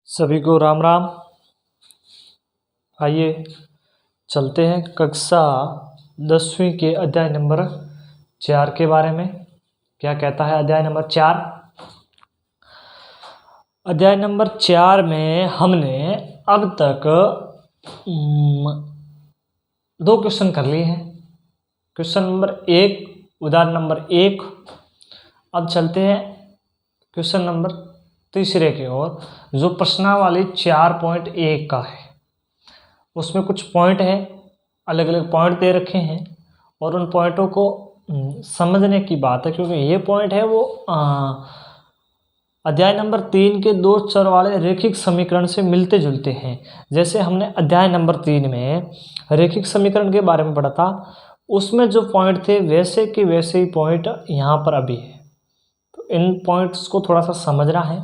सभी को राम राम। आइए चलते हैं कक्षा 10वीं के अध्याय नंबर 4 के बारे में। क्या कहता है अध्याय नंबर 4? अध्याय नंबर 4 में हमने अब तक 2 क्वेश्चन कर लिए हैं। क्वेश्चन नंबर 1, उदाहरण नंबर 1। अब चलते हैं क्वेश्चन नंबर तीसरे की ओर, जो प्रश्नावली 4.1 का है। उसमें कुछ पॉइंट है, अलग अलग पॉइंट दे रखे हैं और उन पॉइंटों को समझने की बात है, क्योंकि ये पॉइंट है वो अध्याय नंबर 3 के 2 चर वाले रैखिक समीकरण से मिलते जुलते हैं। जैसे हमने अध्याय नंबर 3 में रैखिक समीकरण के बारे में पढ़ा था, उसमें जो पॉइंट थे वैसे के वैसे ही पॉइंट यहाँ पर अभी है। तो इन पॉइंट्स को थोड़ा सा समझना है,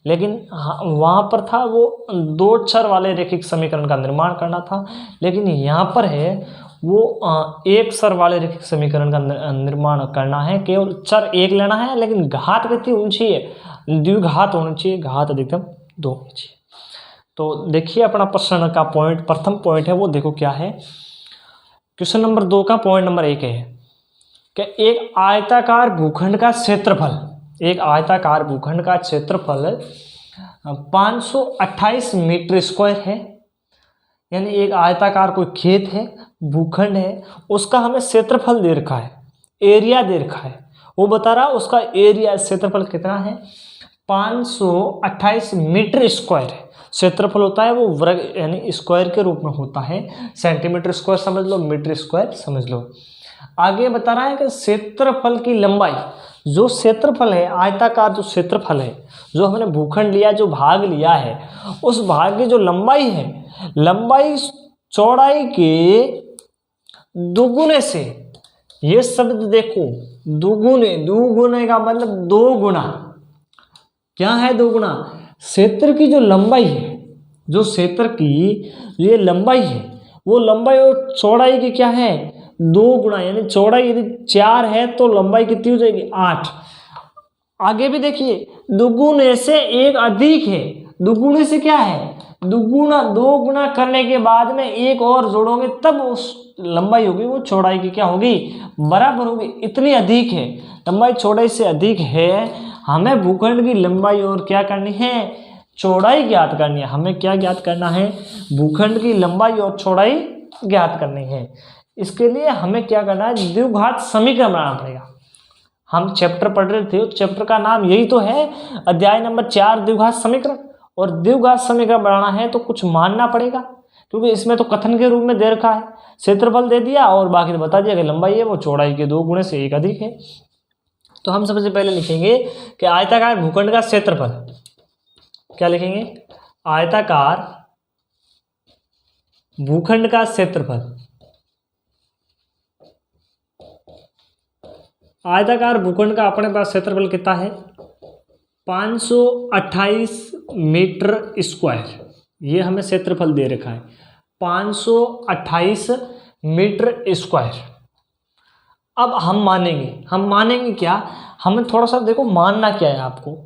लेकिन वहाँ पर था वो 2 चर वाले रैखिक समीकरण का निर्माण करना था, लेकिन यहाँ पर है वो 1 चर वाले रैखिक समीकरण का निर्माण करना है। केवल चर 1 लेना है, लेकिन घात कितनी होनी चाहिए? द्विघात होनी चाहिए, घात अधिकतम 2 होनी चाहिए। तो देखिए अपना प्रश्न का पॉइंट, प्रथम पॉइंट है वो देखो क्या है। क्वेश्चन नंबर 2 का पॉइंट नंबर 1 है कि एक आयताकार भूखंड का क्षेत्रफल, एक आयताकार भूखंड का क्षेत्रफल 528 मीटर स्क्वायर है। यानी एक आयताकार कोई खेत है, भूखंड है, उसका हमें क्षेत्रफल दे रखा है, एरिया दे रखा है। वो बता रहा उसका एरिया, क्षेत्रफल कितना है? 528 मीटर स्क्वायर है। क्षेत्रफल होता है वो वर्ग यानी स्क्वायर के रूप में होता है। सेंटीमीटर स्क्वायर समझ लो, मीटर स्क्वायर समझ लो। आगे बता रहा है कि क्षेत्रफल की लंबाई, जो क्षेत्रफल है आयताकार, जो क्षेत्रफल है, जो हमने भूखंड लिया, जो भाग लिया है, उस भाग की जो लंबाई है, लंबाई चौड़ाई के दुगुने से, ये शब्द देखो, दुगुने, दुगुने का मतलब 2 गुना। क्या है 2 गुना? क्षेत्र की जो लंबाई है, जो क्षेत्र की ये लंबाई है, वो लंबाई और चौड़ाई की क्या है? 2 गुना। यानी चौड़ाई यदि 4 है तो लंबाई कितनी हो जाएगी? 8। आगे भी देखिए, दुगुने से 1 अधिक है। दुगुने से क्या है? दुगुना, 2 गुना करने के बाद में 1 और जोड़ोगे तब उस लंबाई होगी वो चौड़ाई की क्या होगी? बराबर होगी। इतनी अधिक है, लंबाई चौड़ाई से अधिक है। हमें भूखंड की लंबाई और क्या करनी है? चौड़ाई ज्ञात करनी है। हमें क्या ज्ञात करना है? भूखंड की लंबाई और चौड़ाई ज्ञात करनी है। इसके लिए हमें क्या करना है? द्विघात समीकरण बनाना पड़ेगा। हम चैप्टर पढ़ रहे थे, उस चैप्टर का नाम यही तो है, अध्याय नंबर 4 द्विघात समीकरण। और द्विघात समीकरण बनाना है तो कुछ मानना पड़ेगा, क्योंकि इसमें तो कथन के रूप में दे रखा है। क्षेत्रफल दे दिया और बाकी तो बता दिया कि लंबाई है वो चौड़ाई के 2 गुणे से 1 अधिक है। तो हम सबसे पहले लिखेंगे कि आयताकार भूखंड का क्षेत्रफल, क्या लिखेंगे? आयताकार भूखंड का क्षेत्रफल। आयताकार भूखंड का अपने पास क्षेत्रफल कितना है? 528 मीटर स्क्वायर। ये हमें क्षेत्रफल दे रखा है 528 मीटर स्क्वायर। अब हम मानेंगे क्या? हमें थोड़ा सा देखो मानना क्या है आपको,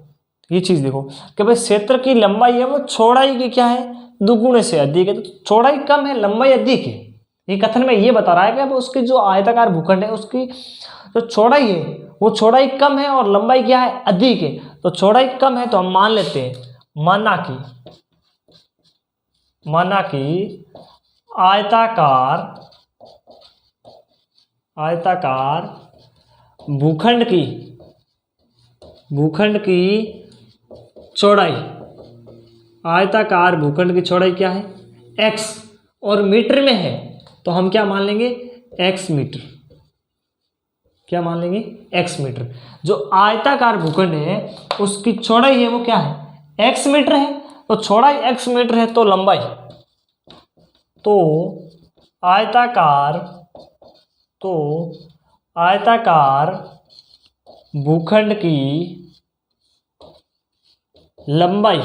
ये चीज देखो कि भाई क्षेत्र की लंबाई है वो चौड़ाई की क्या है? दुगुने से अधिक है। तो चौड़ाई कम है, लंबाई अधिक है। ये कथन में ये बता रहा है कि उसकी जो आयताकार भूखंड है उसकी जो चौड़ाई है वो चौड़ाई कम है और लंबाई क्या है? अधिक है। तो चौड़ाई कम है तो हम मान लेते हैं, माना कि आयताकार भूखंड की चौड़ाई, आयताकार भूखंड की चौड़ाई क्या है? x, और मीटर में है तो हम क्या मान लेंगे? x meter. क्या मान लेंगे? x meter. जो आयताकार भूखंड है उसकी चौड़ाई है वो क्या है? x मीटर है। तो चौड़ाई x मीटर है तो लंबाई, तो आयताकार भूखंड की लंबाई,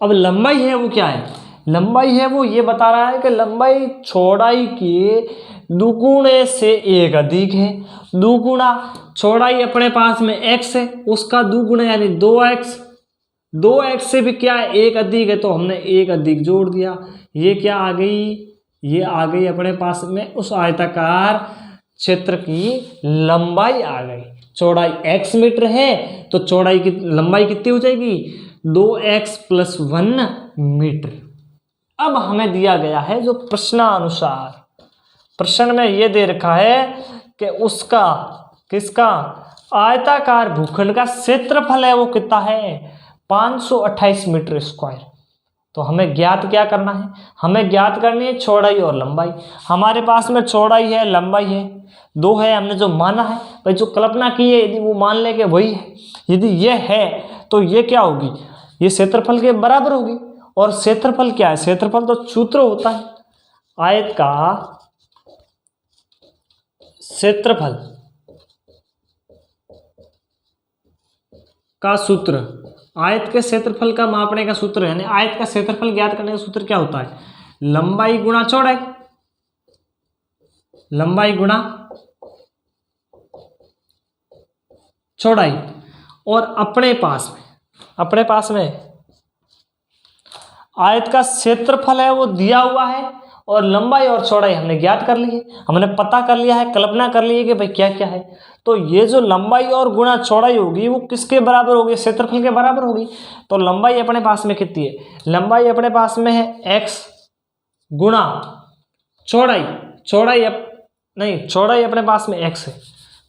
अब लंबाई है वो क्या है? लंबाई है वो ये बता रहा है कि लंबाई चौड़ाई के दुगुणे से एक अधिक है, दुगुणा चौड़ाई अपने पास में x है, उसका दुगुना यानी 2x, 2x से भी क्या है एक अधिक है, तो हमने एक अधिक जोड़ दिया। ये क्या आ गई, ये आ गई अपने पास में उस आयताकार क्षेत्र की लंबाई आ गई। चौड़ाई x मीटर है तो चौड़ाई की लंबाई कितनी हो जाएगी, 2x + 1 मीटर। अब हमें दिया गया है जो प्रश्नानुसार, प्रश्न में ये दे रखा है कि उसका किसका आयताकार भूखंड का क्षेत्रफल है वो कितना है, 528 मीटर स्क्वायर। तो हमें ज्ञात क्या करना है, हमें ज्ञात करनी है चौड़ाई और लंबाई। हमारे पास में चौड़ाई है, लंबाई है, दो है, हमने जो माना है भाई, जो कल्पना की है यदि वो मान ले कि वही है, यदि ये है तो ये क्या होगी, ये क्षेत्रफल के बराबर होगी। और क्षेत्रफल क्या है, क्षेत्रफल तो सूत्र होता है आयत का क्षेत्रफल का सूत्र, आयत के क्षेत्रफल का मापने का सूत्र यानी आयत का क्षेत्रफल ज्ञात करने का सूत्र क्या होता है, लंबाई गुणा चौड़ाई, लंबाई गुणा चौड़ाई। और अपने पास में आयत का क्षेत्रफल है वो दिया हुआ है और लंबाई और चौड़ाई हमने ज्ञात कर ली है, हमने पता कर लिया है, कल्पना कर ली है कि भाई क्या क्या है। तो ये जो लंबाई और गुणा चौड़ाई होगी वो किसके बराबर होगी, क्षेत्रफल के बराबर होगी। तो लंबाई अपने पास में कितनी है, लंबाई अपने पास में है x गुणा चौड़ाई, चौड़ाई अपने पास में x है,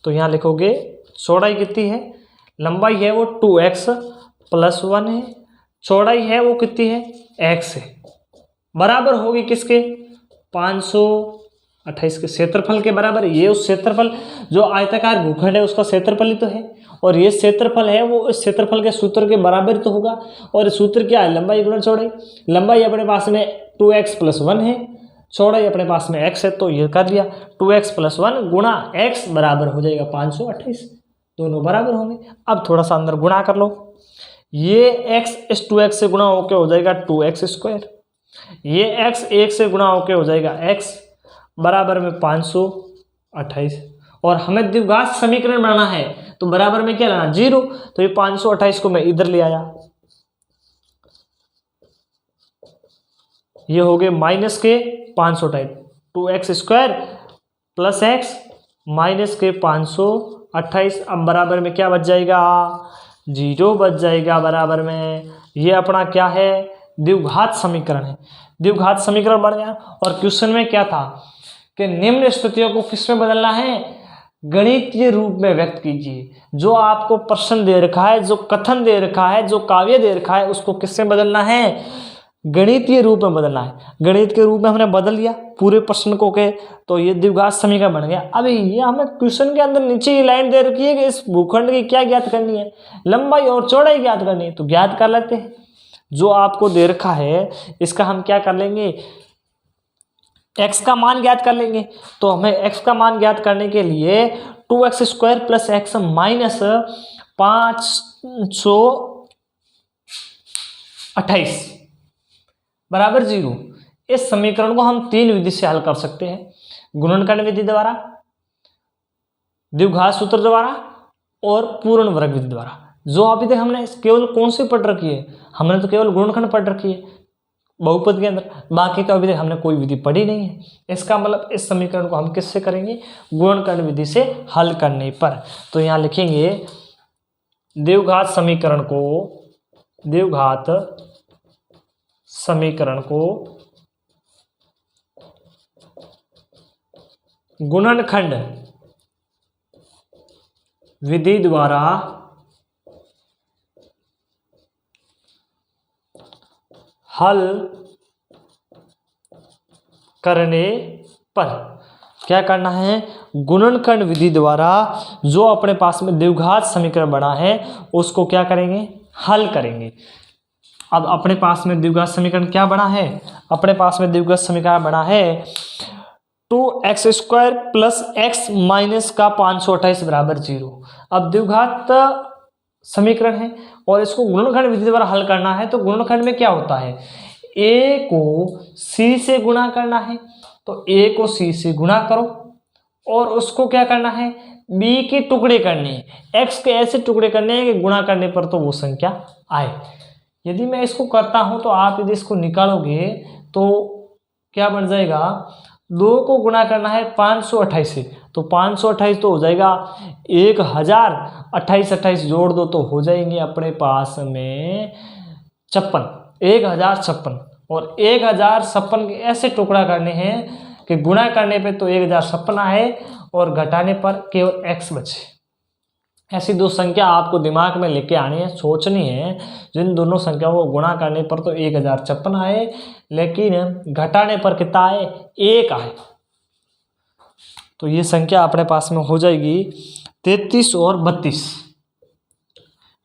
तो यहाँ लिखोगे चौड़ाई कितनी है, लंबाई है वो 2x + 1 है, चौड़ाई है वो कितनी है x है, बराबर होगी किसके, 528 के क्षेत्रफल के बराबर। ये उस क्षेत्रफल जो आयताकार भूखंड है उसका क्षेत्रफल ही तो है, और ये क्षेत्रफल है वो इस क्षेत्रफल के सूत्र के बराबर तो होगा। और सूत्र क्या है, लंबाई गुणा चौड़ाई, लंबाई अपने पास में 2x + 1 है, चौड़ाई अपने पास में x है, तो ये कर लिया 2x + 1 गुणा x बराबर हो जाएगा 528, दोनों बराबर होंगे। अब थोड़ा सा अंदर गुणा कर लो, ये x इस 2x से गुणा होकर हो जाएगा 2x², ये x 1 से गुणा होकर हो जाएगा x बराबर में 528। और हमें द्विघात समीकरण बनाना है तो बराबर में क्या लाना, 0। तो ये 528 को मैं इधर ले आया, ये हो गए माइनस के 528, 2x² + x माइनस के 528। अब बराबर में क्या बच जाएगा, 0 बच जाएगा बराबर में। ये अपना क्या है, द्विघात समीकरण है, द्विघात समीकरण बन गया। और क्वेश्चन में क्या था कि निम्न स्थितियों को किस में बदलना है, गणितीय रूप में व्यक्त कीजिए। जो आपको प्रश्न दे रखा है, जो कथन दे रखा है, जो काव्य दे रखा है, उसको किससे बदलना है, गणितीय रूप में बदलना है। गणित के रूप में हमने बदल लिया पूरे प्रश्न को के, तो ये द्विघात समीकरण बन गया। अभी ये हमें क्वेश्चन के अंदर नीचे ही लाइन दे रखी है कि इस भूखंड की क्या ज्ञात करनी है, लंबाई और चौड़ाई ज्ञात करनी है, तो ज्ञात कर लेते हैं। जो आपको दे रखा है इसका हम क्या कर लेंगे, x का मान ज्ञात कर लेंगे। तो हमें x का मान ज्ञात करने के लिए 2x² + x माइनस 528 बराबर 0। इस समीकरण को हम 3 विधि से हल कर सकते हैं, गुणनखंड विधि द्वारा, द्विघात सूत्र द्वारा और पूर्ण वर्ग विधि द्वारा। जो अभी तक हमने केवल कौन सी पढ़ रखी है, हमने तो केवल गुणनखंड पढ़ रखी है बहुपद के अंदर, बाकी तो अभी तक हमने कोई विधि पढ़ी नहीं है। इसका मतलब इस समीकरण को हम किससे करेंगे, गुणनखंड विधि से हल करने पर। तो यहाँ लिखेंगे द्विघात समीकरण को गुणनखंड विधि द्वारा हल करने पर क्या करना है, गुणनखंड विधि द्वारा जो अपने पास में द्विघात समीकरण बना है उसको क्या करेंगे, हल करेंगे। अब अपने पास में द्विघात समीकरण क्या बना है, अपने पास में द्विघात समीकरण बना है 2x² + x माइनस का 528 बराबर 0। अब द्विघात समीकरण है और इसको गुणनखंड विधि द्वारा हल करना है। तो गुणनखंड में क्या होता है, a को c से गुणा करना है, तो ए को सी से गुणा करो और उसको क्या करना है, बी के टुकड़े करने हैं, एक्स के ऐसे टुकड़े करने हैं कि गुणा करने पर तो वो संख्या आए। यदि मैं इसको करता हूं तो आप यदि इसको निकालोगे तो क्या बन जाएगा, 2 को गुणा करना है 528 से, तो 528 तो हो जाएगा 1000, 28 जोड़ दो तो हो जाएंगे अपने पास में 1056, और 1056 के ऐसे टुकड़ा करने हैं कि गुणा करने पे तो 1056 आए और घटाने पर केवल x बचे। ऐसी दो संख्या आपको दिमाग में लेके आनी है, सोचनी है, जिन दोनों संख्याओं को गुणा करने पर तो 1056 आए लेकिन घटाने पर कितना आए, 1 आए। तो ये संख्या अपने पास में हो जाएगी 33 और 32,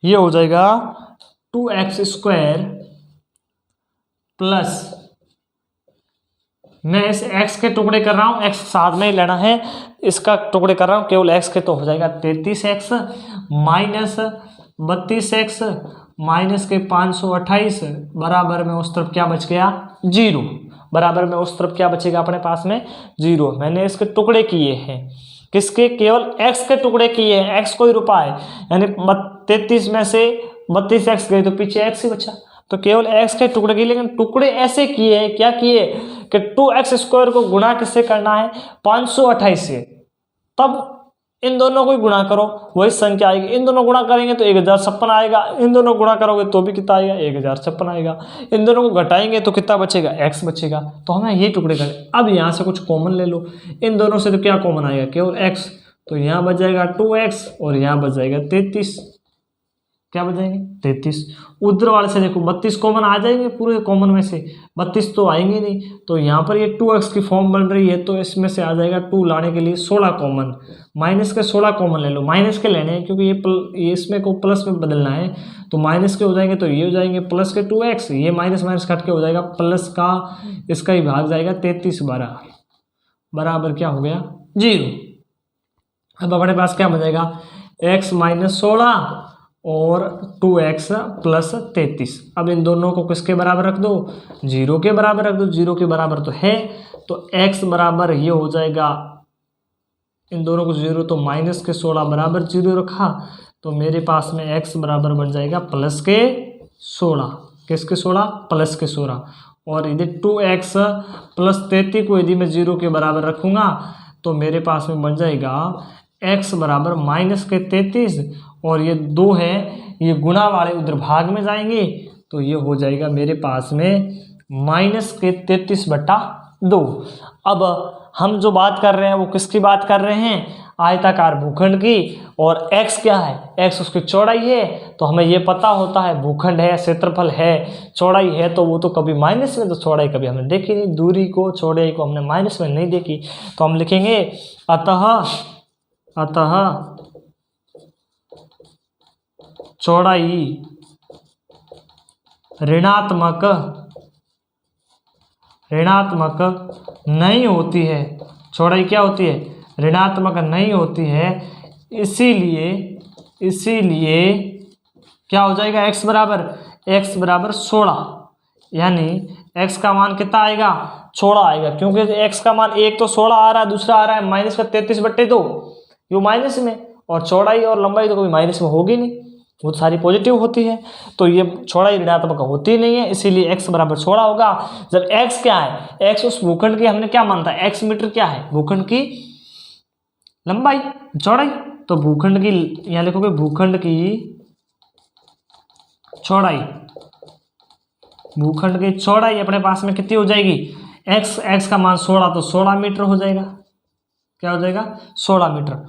ये हो जाएगा 2x² प्लस, मैं इस x के टुकड़े कर रहा हूँ, x साथ में ही लेना है, इसका टुकड़े कर रहा हूँ केवल x के, तो हो जाएगा 33x माइनस 32x माइनस के 528 बराबर में उस तरफ क्या बच गया, 0, बराबर में उस तरफ क्या बचेगा अपने पास में, 0। मैंने इसके टुकड़े किए हैं, किसके, केवल x के टुकड़े किए हैं, x कोई रुपा है, यानी 33 में से 32x गए तो पीछे x ही बचा, तो केवल x के टुकड़े किए, लेकिन टुकड़े ऐसे किए हैं, क्या किए कि 2x² को गुणा किससे करना है, 528 से, तब इन दोनों को ही गुणा करो वही संख्या आएगी, इन दोनों गुणा करेंगे तो 1056 आएगा, इन दोनों गुणा करोगे तो भी कितना आएगा, 1056 आएगा, इन दोनों को घटाएंगे तो कितना बचेगा, x बचेगा। तो हमें ये टुकड़े करें। अब यहाँ से कुछ कॉमन ले लो, इन दोनों से तो क्या कॉमन आएगा, केवल x, तो यहाँ बच जाएगा 2x और यहाँ बच जाएगा 33, क्या बच जाएंगे 33। उधर वाले से देखो 32 कॉमन आ जाएंगे, पूरे कॉमन में से 32 तो आएंगे नहीं, तो यहाँ पर ये 2x की फॉर्म बन रही है, तो इसमें से आ जाएगा 2 लाने के लिए 16 कॉमन, माइनस के 16 कॉमन ले लो, माइनस के लेने हैं क्योंकि ये इसमें को प्लस में बदलना है, तो माइनस के हो जाएंगे तो ये हो जाएंगे प्लस के 2x, ये माइनस माइनस कट के हो जाएगा प्लस का, इसका ही भाग जाएगा 33 बराबर क्या हो गया, 0। अब अपने पास क्या बचेगा, x माइनस 16 और 2x प्लस 33। अब इन दोनों को किसके बराबर रख दो, 0 के बराबर रख दो, 0 के बराबर तो है, तो x बराबर ये हो जाएगा, इन दोनों को 0 तो माइनस के 16 बराबर 0 रखा, तो मेरे पास में x बराबर बन जाएगा प्लस के 16, किसके 16, प्लस के 16, और यदि 2x प्लस 33 को यदि मैं 0 के बराबर रखूँगा तो मेरे पास में बन जाएगा x बराबर माइनस के 33, और ये 2 है, ये गुणा वाले उधर भाग में जाएंगे, तो ये हो जाएगा मेरे पास में माइनस के 33/2। अब हम जो बात कर रहे हैं वो किसकी बात कर रहे हैं, आयताकार भूखंड की, और x क्या है, x उसकी चौड़ाई है, तो हमें ये पता होता है भूखंड है, क्षेत्रफल है, चौड़ाई है, तो वो तो कभी माइनस में, तो चौड़ाई कभी हमने देखी नहीं, दूरी को, चौड़ाई को हमने माइनस में नहीं देखी, तो हम लिखेंगे अतः चौड़ाई ऋणात्मक नहीं होती है, चौड़ाई क्या होती है, ऋणात्मक नहीं होती है, इसीलिए क्या हो जाएगा, x बराबर 16, यानी x का मान कितना आएगा, 16 आएगा, क्योंकि x का मान एक तो 16 आ रहा है, दूसरा आ रहा है माइनस का 33/2, ये माइनस में, और चौड़ाई और लंबाई तो कभी माइनस में होगी नहीं, वो सारी पॉजिटिव होती है, तो ये चौड़ाई ऋणात्मक होती नहीं है, इसीलिए x बराबर 16 होगा। जब x क्या है, x उस भूखंड की हमने क्या मानता है, x मीटर क्या है, भूखंड की लंबाई, चौड़ाई, तो भूखंड की यहाँ लिखोगे भूखंड की चौड़ाई अपने पास में कितनी हो जाएगी, x का मान 16, तो 16 मीटर हो जाएगा, क्या हो जाएगा 16 मीटर।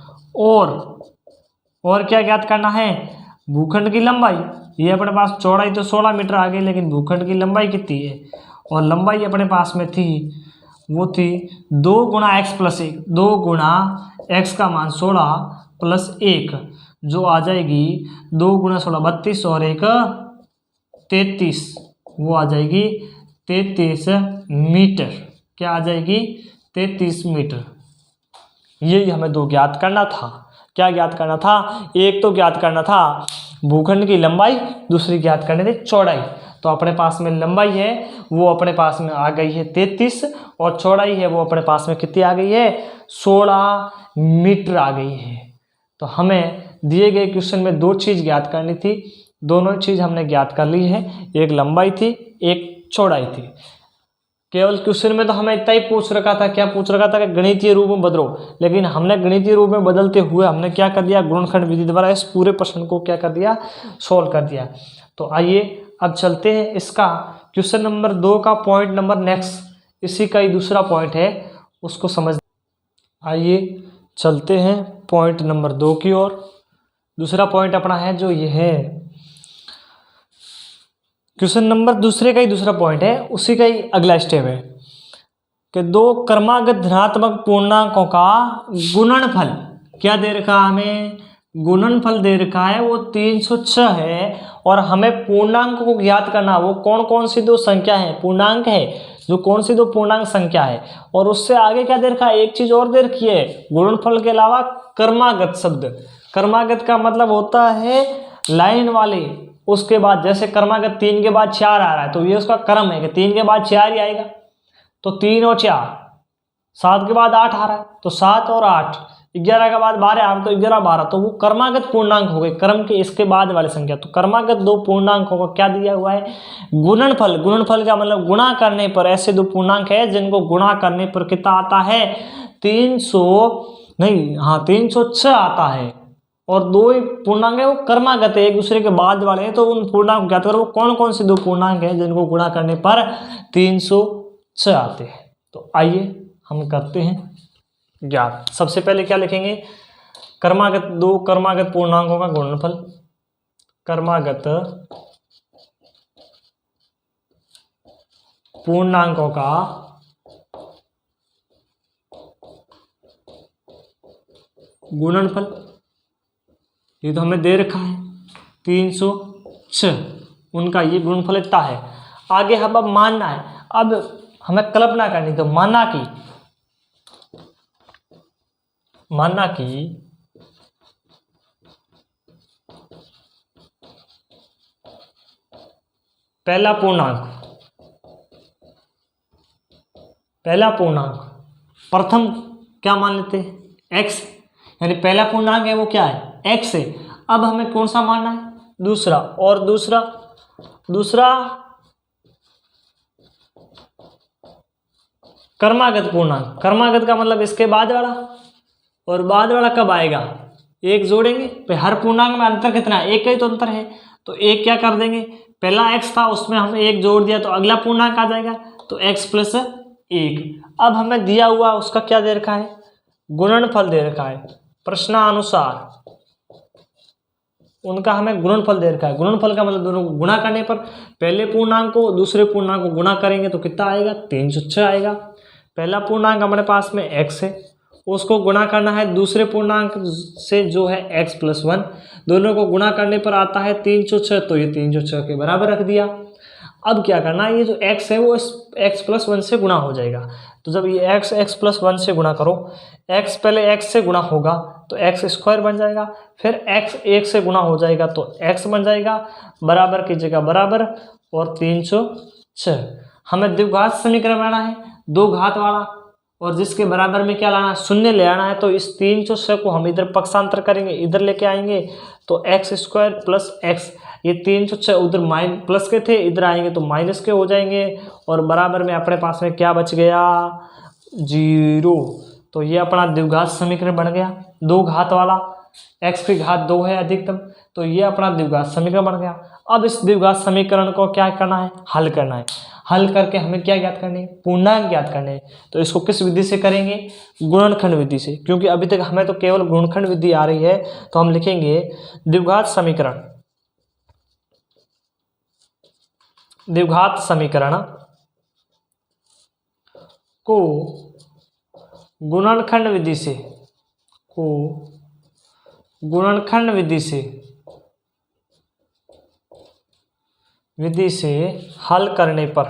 और क्या ज्ञात करना है, भूखंड की लंबाई, ये अपने पास चौड़ाई तो 16 मीटर आ गई, लेकिन भूखंड की लंबाई कितनी है, और लंबाई अपने पास में थी, वो थी 2 गुणा x प्लस 1, 2 गुणा x का मान 16 प्लस 1, जो आ जाएगी 2 गुणा 16 32 और 1 33, वो आ जाएगी 33 मीटर, क्या आ जाएगी 33 मीटर। यही हमें 2 ज्ञात करना था। क्या ज्ञात करना था, एक तो ज्ञात करना था भूखंड की लंबाई, दूसरी ज्ञात करनी थी चौड़ाई। तो अपने पास में लंबाई है वो अपने पास में आ गई है 33 और चौड़ाई है वो अपने पास में कितनी आ गई है 16 मीटर आ गई है। तो हमें दिए गए क्वेश्चन में दो चीज़ ज्ञात करनी थी, दोनों चीज़ हमने ज्ञात कर ली है, एक लंबाई थी एक चौड़ाई थी। केवल क्वेश्चन में तो हमें इतना ही पूछ रखा था, क्या पूछ रखा था कि गणितीय रूप में बदलो, लेकिन हमने गणितीय रूप में बदलते हुए हमने क्या कर दिया, गुणनखंड विधि द्वारा इस पूरे प्रश्न को क्या कर दिया, सोल्व कर दिया। तो आइए अब चलते हैं इसका क्वेश्चन नंबर 2 का पॉइंट नंबर नेक्स्ट, इसी का ही दूसरा पॉइंट है उसको समझ। आइए चलते हैं पॉइंट नंबर 2 की ओर। दूसरा पॉइंट अपना है जो ये है क्वेश्चन नंबर दूसरे का ही दूसरा पॉइंट है, उसी का ही अगला स्टेप है कि दो क्रमागत धनात्मक पूर्णांकों का गुणनफल क्या दे रखा है, हमें गुणनफल दे रखा है वो 306 है और हमें पूर्णांक को ज्ञात करना, वो कौन कौन सी दो संख्या है, पूर्णांक है जो कौन सी दो पूर्णांक संख्या है। और उससे आगे क्या दे रखा है, एक चीज और दे रखी है, गुणनफल के अलावा क्रमागत शब्द। क्रमागत का मतलब होता है लाइन वाले, उसके बाद जैसे क्रमागत 3 के बाद 4 आ रहा है तो ये उसका क्रम है कि 3 के बाद 4 ही आएगा, तो 3 और 4, 7 के बाद 8 आ रहा है तो 7 और 8, 11 के बाद 12 आ रहा है तो 11 12, तो वो क्रमागत पूर्णांक हो गए, क्रम के इसके बाद वाले संख्या। तो क्रमागत दो पूर्णांकों को क्या दिया हुआ है, गुणनफल। गुणनफल का मतलब गुणा करने पर, ऐसे दो पूर्णांक है जिनको गुणा करने पर कितना आता है 306 आता है। और दो ही पूर्णांक है वो क्रमागत है, एक दूसरे के बाद वाले हैं, तो उन पूर्णांक ज्ञात करो वो कौन कौन से दो पूर्णांक हैं जिनको गुणा करने पर 306 आते हैं। तो आइए हम करते हैं ज्ञात। सबसे पहले क्या लिखेंगे, क्रमागत दो क्रमागत पूर्णांकों का गुणनफल, क्रमागत पूर्णांकों का गुणनफल, ये तो हमें दे रखा है 306, उनका ये गुणनफल इतना है। आगे हम अब मानना है, अब हमें कल्पना करनी, तो माना कि पहला पूर्णांक प्रथम क्या मान लेते हैं, x, यानी पहला पूर्णांक है वो क्या है, x है। अब हमें कौन सा मानना है, दूसरा, और दूसरा क्रमागत पूर्णांक। क्रमागत का मतलब इसके बाद वाला, और बाद वाला कब आएगा, एक जोड़ेंगे, तो हर पूर्णांक में अंतर कितना है, एक का ही तो अंतर है, तो एक क्या कर देंगे, पहला x था उसमें हम एक जोड़ दिया तो अगला पूर्णांक आ जाएगा, तो x + 1। अब हमें दिया हुआ उसका क्या दे रखा है, गुणनफल दे रखा है, प्रश्नानुसार उनका हमें गुणनफल दे रखा है। गुणनफल का मतलब दोनों को गुणा करने पर, पहले पूर्णांक को दूसरे पूर्णांक को गुणा करेंगे तो कितना आएगा, 306 आएगा। पहला पूर्णांक हमारे पास में x है, उसको गुणा करना है दूसरे पूर्णांक से जो है x + 1, दोनों को गुणा करने पर आता है 306, तो ये 306 के बराबर रख दिया। अब क्या करना है, ये जो x है वो इस x + 1 से गुणा हो जाएगा, तो जब ये x + 1 से गुणा करो, x पहले x से गुणा होगा तो x² बन जाएगा, फिर x 1 से गुणा हो जाएगा तो x बन जाएगा, बराबर की जगह बराबर और 306। हमें द्विघात समीकरण बनाना है, दो घात वाला, और जिसके बराबर में क्या लाना है, शून्य ले आना है। तो इस 306 को हम इधर पक्षांतर करेंगे, इधर लेके आएंगे तो x² + x, ये 306 उधर प्लस के थे, इधर आएंगे तो माइनस के हो जाएंगे, और बराबर में अपने पास में क्या बच गया, 0। तो ये अपना द्विघात समीकरण बन गया, दो घात वाला, x की घात 2 है अधिकतम, तो ये अपना द्विघात समीकरण बन गया। अब इस द्विघात समीकरण को क्या करना है, हल करना है। हल करके हमें क्या ज्ञात करने है, पूर्णांक ज्ञात करने हैं। तो इसको किस विधि से करेंगे, गुणनखंड विधि से, क्योंकि अभी तक हमें तो केवल गुणनखंड विधि आ रही है। तो हम लिखेंगे द्विघात समीकरण को गुणनखंड विधि से हल करने पर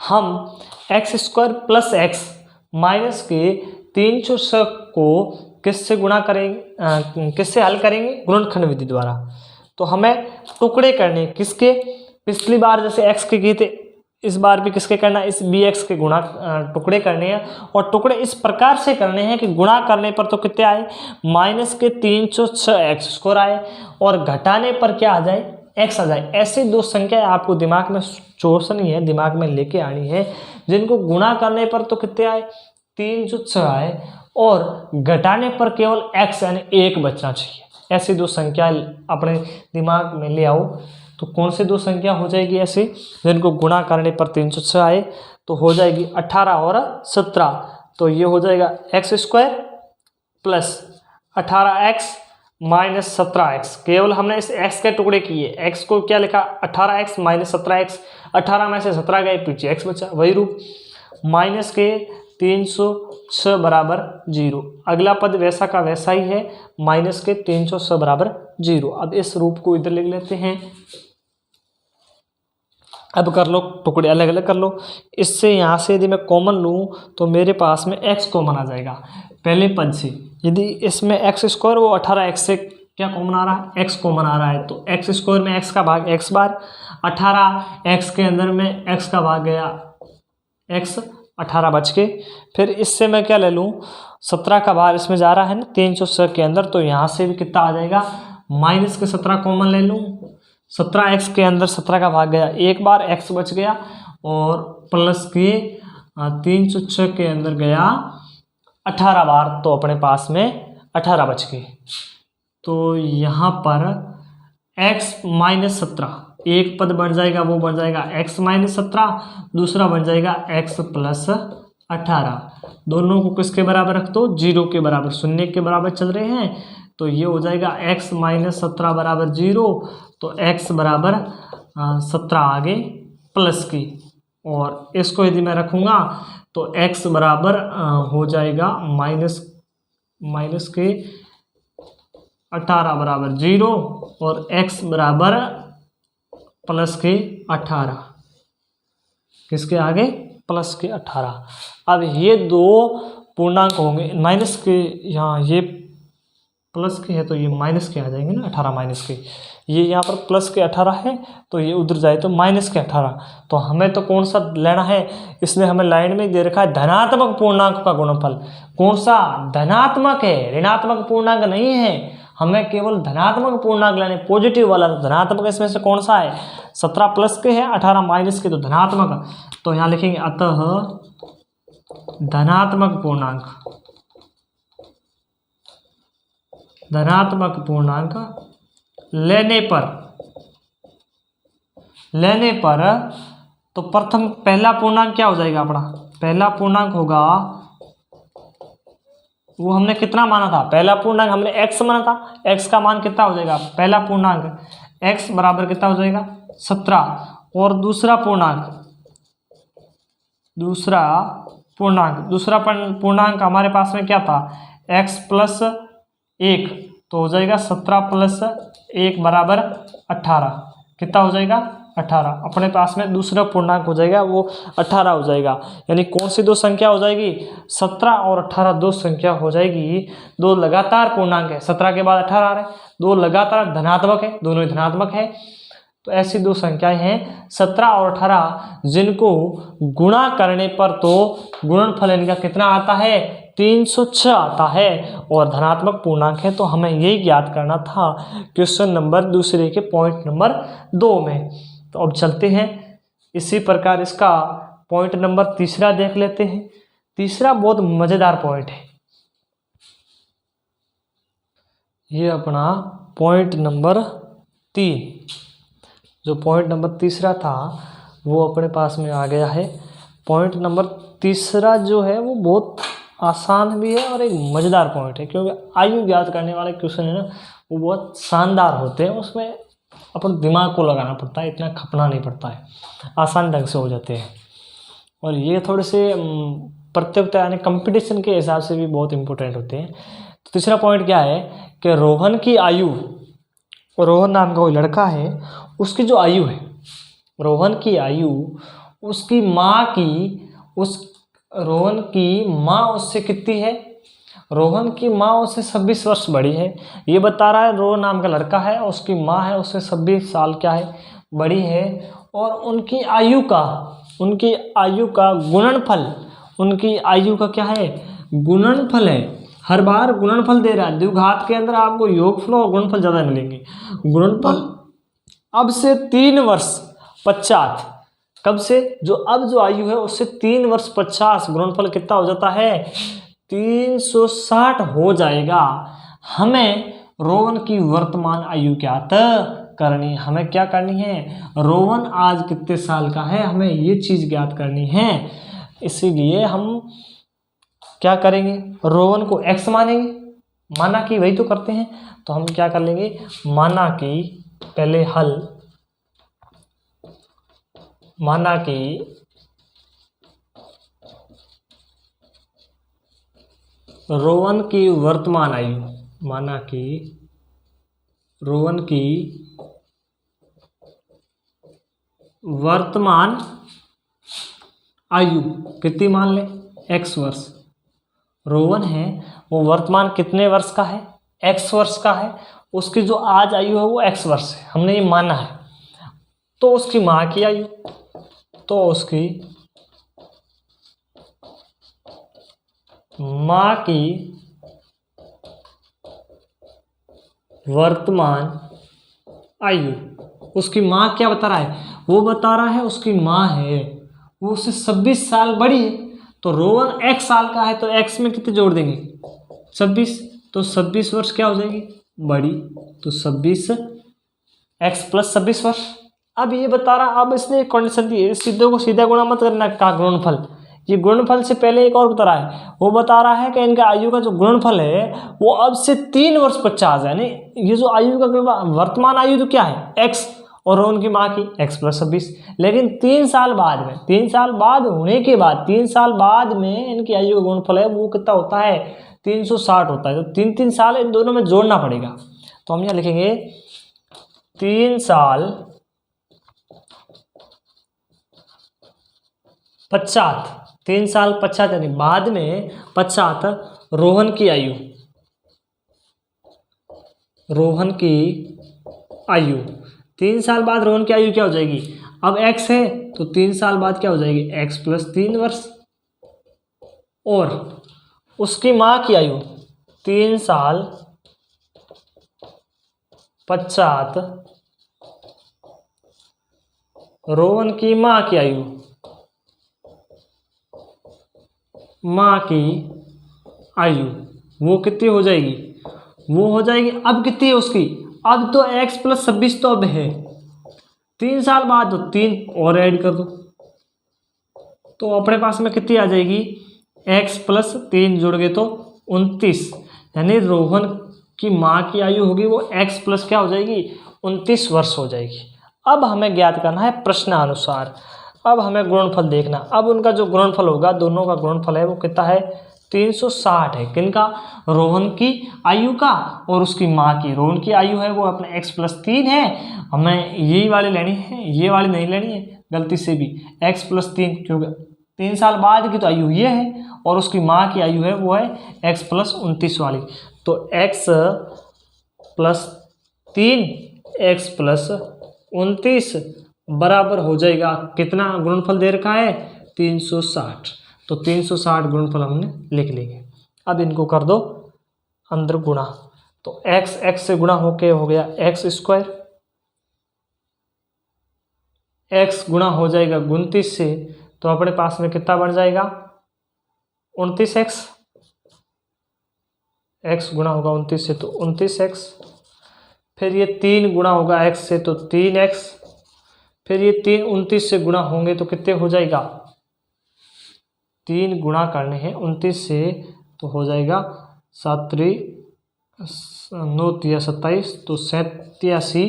हम x² + x माइनस के 306 को किससे गुणा करेंगे, किससे हल करेंगे, गुणनखंड विधि द्वारा। तो हमें टुकड़े करने किसके, पिछली बार जैसे x के किए थे इस बार भी किसके करना है, इस bx के गुणा टुकड़े करने हैं। और टुकड़े इस प्रकार से करने हैं कि गुणा करने पर तो कितने आए, -306x² आए, और घटाने पर क्या आ जाए, x आ जाए। ऐसे दो संख्या आपको दिमाग में चोसनी है, दिमाग में लेके आनी है, जिनको गुणा करने पर तो कितने आए, 306 आए, और घटाने पर केवल x यानी 1 बचना चाहिए। ऐसी दो संख्या अपने दिमाग में ले आओ। तो कौन से दो संख्या हो जाएगी ऐसे, जिनको गुणा करने पर 306 आए, तो हो जाएगी 18 और 17। तो ये हो जाएगा x² plus 18x minus 17x। केवल हमने इस x के टुकड़े किए, x को क्या लिखा, 18x माइनस 17x, 18 में से 17 गए, पीछे x बचा, वही रूप, माइनस के 306 बराबर 0। अगला पद वैसा का वैसा ही है, माइनस के 306 बराबर 0। अब इस रूप को इधर लिख लेते हैं। अब कर लो टुकड़े अलग अलग कर लो। इससे यहाँ से यदि मैं कॉमन लूँ तो मेरे पास में x कॉमन आ जाएगा पहले पद से। यदि इसमें x² वो 18x से क्या कॉमन आ रहा है, x कॉमन आ रहा है, तो x² में x का भाग x बार, 18x के अंदर में x का भाग गया x, 18 बच के। फिर इससे मैं क्या ले लूँ, 17 का भाग इसमें जा रहा है ना 306 के अंदर, तो यहाँ से भी कितना आ जाएगा, माइनस के 17 कॉमन ले लूँ, 17x के अंदर 17 का भाग गया, एक बार x बच गया, और प्लस के 306 के अंदर गया 18 बार, तो अपने पास में 18 बच गए। तो यहाँ पर x माइनस 17 एक पद बन जाएगा, वो बन जाएगा x माइनस 17, दूसरा बन जाएगा x प्लस 18। दोनों को किसके बराबर रख दो, 0 के बराबर, शून्य के बराबर चल रहे हैं, तो ये हो जाएगा x माइनस 17 बराबर 0। तो x बराबर 17 आगे प्लस की, और इसको यदि मैं रखूँगा तो x बराबर हो जाएगा माइनस के 18 बराबर 0, और x बराबर प्लस के 18, किसके आगे, प्लस के 18। अब ये दो पूर्णांक होंगे, माइनस के यहाँ ये प्लस के है तो ये माइनस के आ जाएंगे ना, 18 माइनस के, ये यहाँ पर प्लस के 18 है तो ये उधर जाए तो माइनस के 18। तो हमें तो कौन सा लेना है, इसने हमें लाइन में दे रखा है धनात्मक पूर्णांक का गुणनफल। कौन सा, धनात्मक है, ऋणात्मक पूर्णांक नहीं है, हमें केवल धनात्मक पूर्णांक लेने, पॉजिटिव वाला। तो धनात्मक इसमें से कौन सा है, 17 प्लस के है, 18 माइनस के, तो धनात्मक। तो यहाँ लिखेंगे अतः धनात्मक पूर्णांक, धनात्मक पूर्णांक लेने पर तो प्रथम पहला पूर्णांक क्या हो जाएगा अपना, पहला पूर्णांक होगा, वो हमने कितना माना था, पहला पूर्णांक हमने x माना था, x का मान कितना हो जाएगा, पहला पूर्णांक x बराबर कितना हो जाएगा 17, और दूसरा पूर्णांक हमारे पास में क्या था, x प्लस 1, तो हो जाएगा 17 प्लस 1 बराबर 18, कितना हो जाएगा 18। अपने पास में दूसरा पूर्णांक हो जाएगा वो 18 हो जाएगा। यानी कौन सी दो संख्या हो जाएगी, 17 और 18 दो संख्या हो जाएगी। दो लगातार पूर्णांक है, 17 के बाद 18 आ रहे हैं, दो लगातार धनात्मक है, दोनों ही धनात्मक है। तो ऐसी दो संख्याएं हैं 17 और 18, जिनको गुणा करने पर तो गुणनफल इनका कितना आता है, 306 आता है, और धनात्मक पूर्णांक है। तो हमें यही ज्ञात करना था क्वेश्चन नंबर दूसरे के पॉइंट नंबर 2 में। तो अब चलते हैं, इसी प्रकार इसका पॉइंट नंबर तीसरा देख लेते हैं। तीसरा बहुत मज़ेदार पॉइंट है, ये अपना पॉइंट नंबर 3। जो पॉइंट नंबर तीसरा था वो अपने पास में आ गया है। पॉइंट नंबर तीसरा जो है वो बहुत आसान भी है और एक मज़ेदार पॉइंट है, क्योंकि आयु ज्ञात करने वाले क्वेश्चन है ना वो बहुत शानदार होते हैं, उसमें अपन दिमाग को लगाना पड़ता है, इतना खपना नहीं पड़ता है, आसान ढंग से हो जाते हैं। और ये थोड़े से प्रतियोगिता यानी कंपटीशन के हिसाब से भी बहुत इंपॉर्टेंट होते हैं। तो तीसरा पॉइंट क्या है कि रोहन की आयु, रोहन नाम का कोई लड़का है, उसकी जो आयु है, रोहन की आयु, उसकी माँ की, उस रोहन की माँ उससे कितनी है, रोहन की माँ उससे 26 वर्ष बड़ी है। ये बता रहा है रोहन नाम का लड़का है और उसकी माँ है उससे 26 साल क्या है बड़ी है, और उनकी आयु का गुणनफल, उनकी आयु का क्या है गुणनफल है। हर बार गुणनफल दे रहा है, द्विघात के अंदर आपको योगफल और गुणनफल ज़्यादा मिलेंगे। गुणनफल अब से 3 वर्ष पश्चात, कब से, जो आयु है उससे 3 वर्ष 50, गुणनफल कितना हो जाता है 360 हो जाएगा। हमें रोहन की वर्तमान आयु ज्ञात करनी है। हमें क्या करनी है, रोहन आज कितने साल का है, हमें ये चीज़ ज्ञात करनी है। इसीलिए हम क्या करेंगे, रोहन को x मानेंगे, माना कि वही तो करते हैं, तो हम क्या कर लेंगे, माना कि पहले हल, माना कि रोहन की वर्तमान आयु, माना कि रोहन की वर्तमान आयु कितनी मान ले x वर्ष। रोहन है वो वर्तमान कितने वर्ष का है x वर्ष का है, उसकी जो आज आयु है वो x वर्ष है, हमने ये माना है। तो उसकी माँ की आयु, तो उसकी माँ की वर्तमान आयु, उसकी माँ क्या बता रहा है, वो बता रहा है उसकी माँ है वो उससे 26 साल बड़ी है। तो रोहन x साल का है तो x में कितने जोड़ देंगे 26, तो 26 वर्ष क्या हो जाएगी बड़ी, तो 26 x प्लस 26 वर्ष। अब ये बता रहा, अब इसने एक कंडीशन दी है, सीधे को सीधा गुणा मत करना का गुणनफल, ये गुणनफल से पहले एक और बता रहा है, वो बता रहा है कि इनका आयु का जो गुणनफल है वो अब से 3 वर्ष 50 है। यानी ये जो आयु का वर्तमान आयु तो क्या है x, और उनकी माँ की x प्लस 26, लेकिन 3 साल बाद में, 3 साल बाद होने के बाद, 3 साल बाद में इनकी आयु का गुणनफल है वो कितना होता है 360 होता है। तो 3 साल इन दोनों में जोड़ना पड़ेगा, तो हम यहाँ लिखेंगे 3 साल पश्चात, 3 साल पश्चात यानी बाद में पश्चात रोहन की आयु, रोहन की आयु 3 साल बाद रोहन की आयु क्या हो जाएगी, अब x है तो 3 साल बाद क्या हो जाएगी x प्लस 3 वर्ष, और उसकी माँ की आयु 3 साल पश्चात रोहन की माँ की आयु, माँ की आयु वो कितनी हो जाएगी, वो हो जाएगी अब कितनी है उसकी, अब तो x प्लस 26 तो अब है, 3 साल बाद तो 3 और ऐड कर दो, तो अपने पास में कितनी आ जाएगी x प्लस 3 जोड़ गए तो 29, यानी रोहन की माँ की आयु होगी वो x प्लस क्या हो जाएगी 29 वर्ष हो जाएगी। अब हमें ज्ञात करना है प्रश्नानुसार, अब हमें गुणनफल देखना। अब उनका जो गुणनफल होगा, दोनों का गुणनफल है वो कितना है 360 है, किनका, रोहन की आयु का और उसकी माँ की। रोहन की आयु है वो अपने x प्लस 3 है, हमें यही वाली लेनी है, ये वाली नहीं लेनी है गलती से भी, x प्लस 3, क्योंकि 3 साल बाद की तो आयु ये है और उसकी माँ की आयु है वो है x प्लस 29 वाली। तो x प्लस 3 x प्लस 29 बराबर हो जाएगा कितना, गुणनफल दे रखा है 360, तो 360 गुणनफल हमने लिख लेंगे। अब इनको कर दो अंदर गुणा, तो x x से गुणा होके हो गया x स्क्वायर, x गुणा हो जाएगा 29 से, तो अपने पास में कितना बन जाएगा 29x, x गुणा होगा 29 से तो 29x, फिर ये 3 गुणा होगा x से तो 3x, फिर ये 3 29 से गुणा होंगे तो कितने हो जाएगा, 3 गुणा करने हैं 29 से तो हो जाएगा 7 9 27, तो 87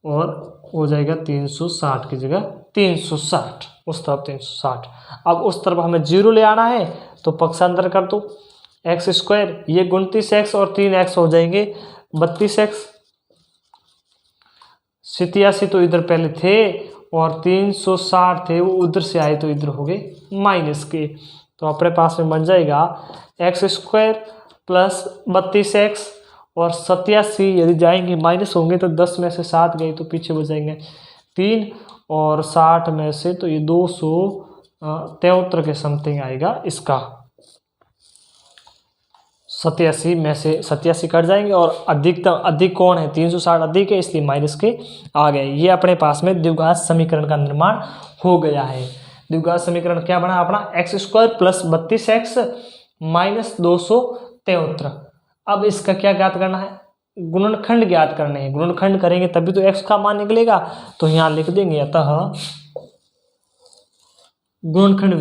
और हो जाएगा 360 की जगह 360, उस तरफ 360। अब उस तरफ हमें 0 ले आना है तो पक्षांतर कर दो, एक्स स्क्वायर, ये 29x और 3x हो जाएंगे 32x, 87 तो इधर पहले थे और 360 थे वो उधर से आए तो इधर हो गए माइनस के, तो अपने पास में बन जाएगा एक्स स्क्वायर प्लस 32x और 87 यदि जाएंगे माइनस होंगे तो 10 में से 7 गए तो पीछे बचाएंगे 3 और 60 में से तो ये 273 के समथिंग आएगा इसका। 87 में से 87 कट जाएंगे और अधिकतम अधिक कौन है 360 अधिक है इसलिए माइनस के आ गए। ये अपने पास में द्विघात समीकरण का निर्माण हो गया है। द्विघात समीकरण क्या बना अपना x² प्लस 32x माइनस 273। अब इसका क्या ज्ञात करना है गुणनखंड ज्ञात करने हैं। गुणनखंड करेंगे तभी तो x का मान निकलेगा तो यहाँ लिख देंगे अतः गुणनखंड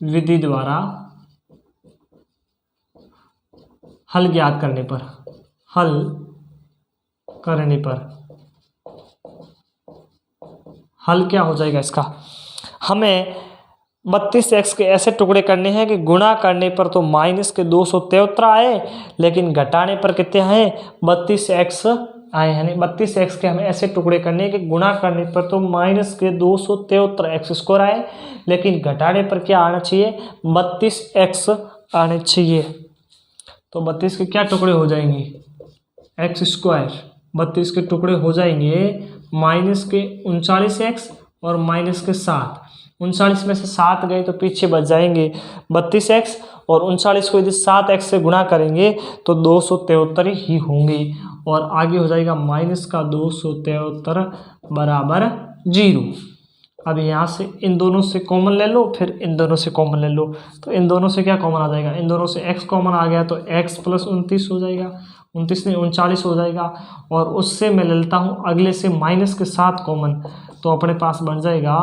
विधि द्वारा हल ज्ञात करने पर हल क्या हो जाएगा इसका। हमें 32x के ऐसे टुकड़े करने हैं कि गुणा करने पर तो माइनस के 273 आए लेकिन घटाने पर कितने आए 32x आए हैं। 32x के हमें ऐसे टुकड़े करने हैं कि गुणा करने पर तो माइनस के 273 x² आए लेकिन घटाने पर क्या आना चाहिए 32x आने चाहिए। तो 32 के क्या टुकड़े हो जाएंगे x²। 32 के टुकड़े हो जाएंगे माइनस के 39x और माइनस के 7। 39 में से 7 गए तो पीछे बच जाएंगे 32x और 39 को यदि 7x से गुणा करेंगे तो 273 ही होंगे और आगे हो जाएगा माइनस का 273 बराबर 0। अब यहाँ से इन दोनों से कॉमन ले लो फिर इन दोनों से कॉमन ले लो तो इन दोनों से क्या कॉमन आ जाएगा इन दोनों से x कॉमन आ गया तो x प्लस 29 हो जाएगा 29 नहीं 39 हो जाएगा और उससे मैं ले लेता हूँ अगले से माइनस के 7 कॉमन तो अपने पास बन जाएगा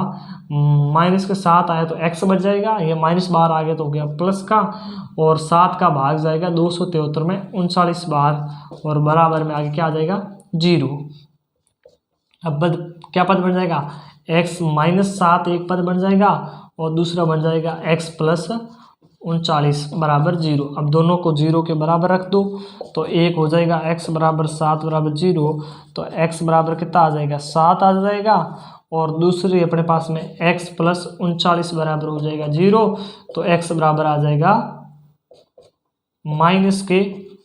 माइनस के 7 आया तो x बच जाएगा ये माइनस बाहर आ गया तो हो गया प्लस का और 7 का भाग जाएगा 273 में 39 बार और बराबर में आगे क्या आ जाएगा 0। अब क्या पद बन जाएगा x माइनस 7 एक पद बन जाएगा और दूसरा बन जाएगा x प्लस 39 बराबर 0। अब दोनों को 0 के बराबर रख दो तो एक हो जाएगा x बराबर 7 बराबर 0 तो x बराबर कितना आ जाएगा 7 आ जाएगा और दूसरी अपने पास में x प्लस 39 बराबर हो जाएगा 0 तो x बराबर आ जाएगा माइनस के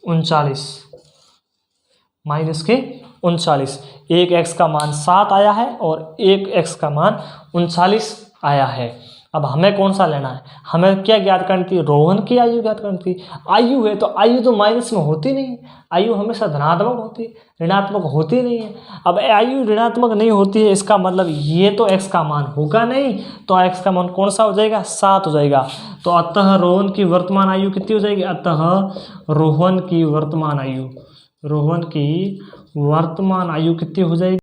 39। एक x का मान 7 आया है और एक x का मान 39 आया है। अब हमें कौन सा लेना है हमें क्या ज्ञात करनी थी रोहन की आयु ज्ञात करनी थी। आयु है तो आयु तो माइनस में होती नहीं है आयु हमेशा धनात्मक होती है ऋणात्मक होती नहीं है। अब आयु ऋणात्मक नहीं होती है इसका मतलब ये तो x का मान होगा नहीं तो x का मान कौन सा हो जाएगा 7 हो जाएगा। तो अतः रोहन की वर्तमान आयु कितनी हो जाएगी अतः रोहन की वर्तमान आयु कितनी हो जाएगी